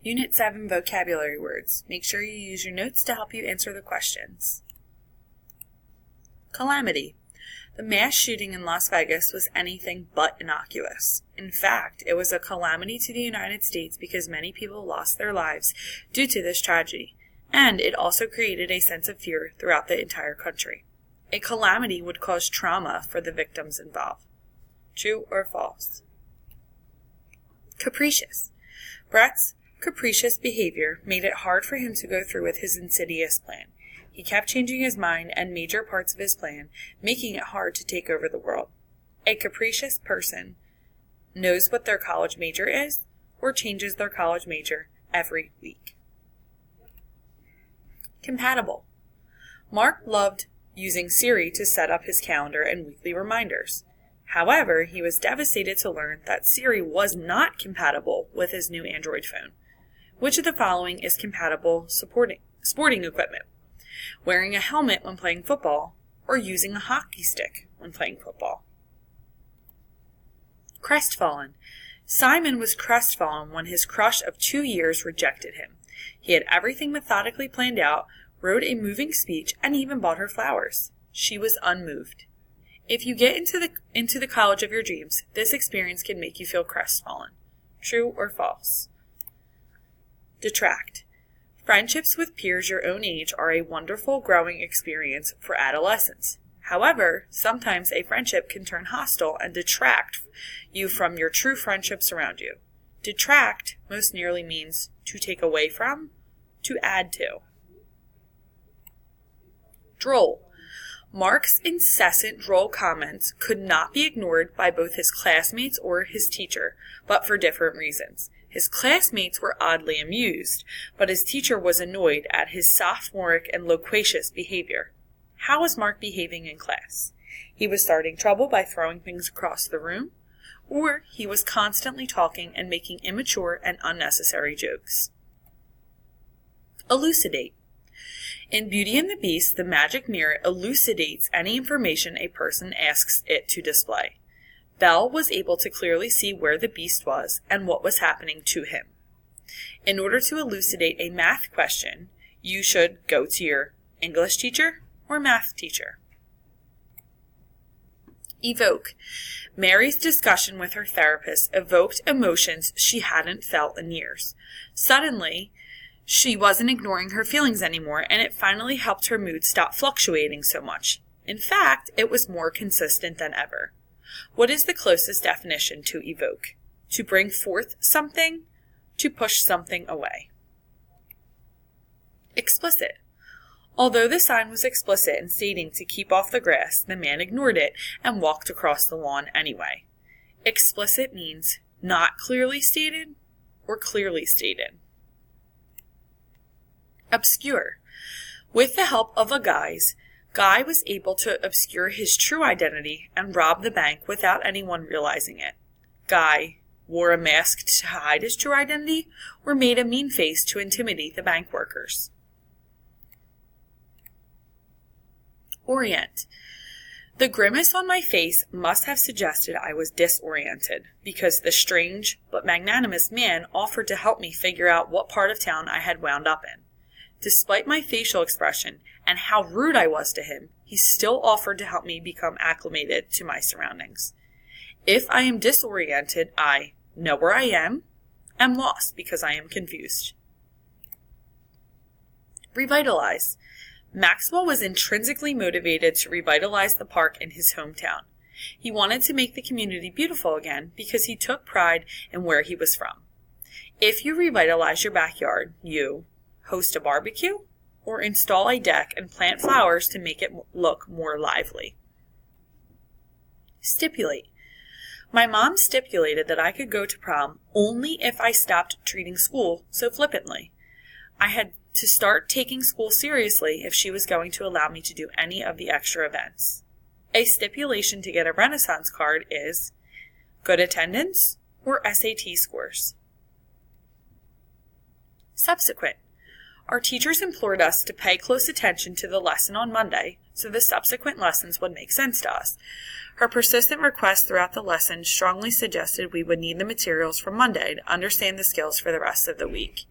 Unit 7 Vocabulary Words. Make sure you use your notes to help you answer the questions. Calamity. The mass shooting in Las Vegas was anything but innocuous. In fact, it was a calamity to the United States because many people lost their lives due to this tragedy, and it also created a sense of fear throughout the entire country. A calamity would cause trauma for the victims involved. True or false? Capricious. Brett's capricious behavior made it hard for him to go through with his insidious plan. He kept changing his mind and major parts of his plan, making it hard to take over the world. A capricious person knows what their college major is or changes their college major every week. Compatible. Mark loved using Siri to set up his calendar and weekly reminders. However, he was devastated to learn that Siri was not compatible with his new Android phone. Which of the following is compatible sporting equipment? Wearing a helmet when playing football, or using a hockey stick when playing football? Crestfallen. Simon was crestfallen when his crush of 2 years rejected him. He had everything methodically planned out, wrote a moving speech, and even bought her flowers. She was unmoved. If you get into the college of your dreams, this experience can make you feel crestfallen. True or false? Detract. Friendships with peers your own age are a wonderful growing experience for adolescents. However, sometimes a friendship can turn hostile and detract you from your true friendships around you. Detract most nearly means to take away from, to add to. Droll. Mark's incessant droll comments could not be ignored by both his classmates or his teacher, but for different reasons. His classmates were oddly amused, but his teacher was annoyed at his sophomoric and loquacious behavior. How was Mark behaving in class? He was starting trouble by throwing things across the room, or he was constantly talking and making immature and unnecessary jokes. Elucidate. In Beauty and the Beast, the magic mirror elucidates any information a person asks it to display. Belle was able to clearly see where the beast was and what was happening to him. In order to elucidate a math question, you should go to your English teacher or math teacher. Evoke. Mary's discussion with her therapist evoked emotions she hadn't felt in years. Suddenly, she wasn't ignoring her feelings anymore, and it finally helped her mood stop fluctuating so much. In fact, it was more consistent than ever. What is the closest definition to evoke? To bring forth something, to push something away. Explicit. Although the sign was explicit in stating to keep off the grass, the man ignored it and walked across the lawn anyway. Explicit means not clearly stated or clearly stated. Obscure. With the help of a guise, Guy was able to obscure his true identity and rob the bank without anyone realizing it. Guy wore a mask to hide his true identity or made a mean face to intimidate the bank workers. Orient. The grimace on my face must have suggested I was disoriented, because the strange but magnanimous man offered to help me figure out what part of town I had wound up in. Despite my facial expression and how rude I was to him, he still offered to help me become acclimated to my surroundings. If I am disoriented, I know where I am lost because I am confused. Revitalize. Maxwell was intrinsically motivated to revitalize the park in his hometown. He wanted to make the community beautiful again because he took pride in where he was from. If you revitalize your backyard, you host a barbecue, or install a deck and plant flowers to make it look more lively. Stipulate. My mom stipulated that I could go to prom only if I stopped treating school so flippantly. I had to start taking school seriously if she was going to allow me to do any of the extra events. A stipulation to get a Renaissance card is good attendance or SAT scores. Subsequent. Our teachers implored us to pay close attention to the lesson on Monday so the subsequent lessons would make sense to us. Her persistent request throughout the lesson strongly suggested we would need the materials from Monday to understand the skills for the rest of the week.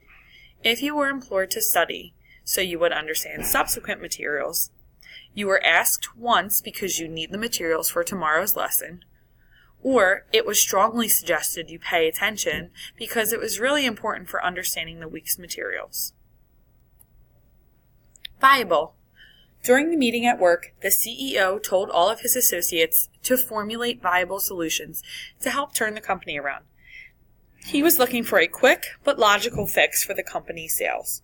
If you were implored to study so you would understand subsequent materials, you were asked once because you need the materials for tomorrow's lesson, or it was strongly suggested you pay attention because it was really important for understanding the week's materials. Viable. During the meeting at work, the CEO told all of his associates to formulate viable solutions to help turn the company around. He was looking for a quick but logical fix for the company's sales.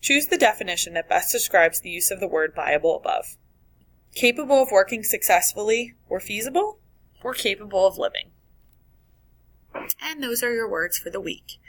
Choose the definition that best describes the use of the word viable above. Capable of working successfully or feasible, or capable of living. And those are your words for the week.